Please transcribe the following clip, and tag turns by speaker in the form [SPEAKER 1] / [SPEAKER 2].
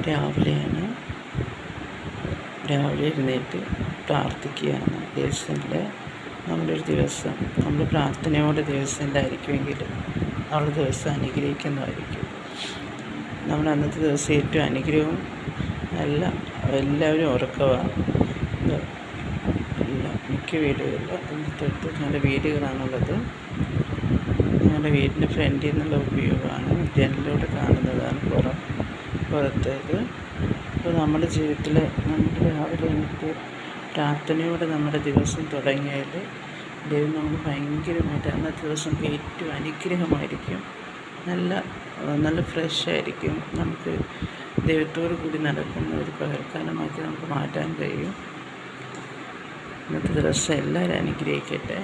[SPEAKER 1] രാവിലെ എഴുന്നേറ്റ് പ്രാർത്ഥിക്കുകയാണ്. ദിവസത്തിൽ നമ്മളൊരു ദിവസം നമ്മൾ പ്രാർത്ഥനയോടെ ദിവസത്തിലായിരിക്കുമെങ്കിൽ നമ്മുടെ ദിവസം അനുഗ്രഹിക്കുന്നതായിരിക്കും. നമ്മൾ അന്നത്തെ ദിവസം ഏറ്റവും അനുഗ്രഹവും എല്ലാവരും ഉറക്കമാണ്. മിക്ക വീടുകളിൽ ഇന്നത്തെ നല്ല വീടുകളാണുള്ളത്. ഞങ്ങളുടെ വീടിൻ്റെ ഫ്രണ്ടിൽ നിന്നുള്ള ഉപയോഗമാണ്, ജനലിലൂടെ കാണുന്നതാണ് പുറത്തേത്. അപ്പോൾ നമ്മുടെ ജീവിതത്തിൽ നമ്മൾ രാവിലെ എണീറ്റ് പ്രാർത്ഥനയോടെ നമ്മുടെ ദിവസം തുടങ്ങിയാൽ ദൈവം നമുക്ക് ഭയങ്കരമായിട്ട് അന്നത്തെ ദിവസം ഏറ്റവും അനുഗ്രഹമായിരിക്കും. നല്ല ഫ്രഷായിരിക്കും. നമുക്ക് ദൈവത്തോടു കൂടി നടക്കുന്ന ഒരു പകൽക്കാലമാക്കി നമുക്ക് മാറ്റാൻ കഴിയും. ഇന്നത്തെ ദിവസം എല്ലാവരും അനുഗ്രഹിക്കട്ടെ.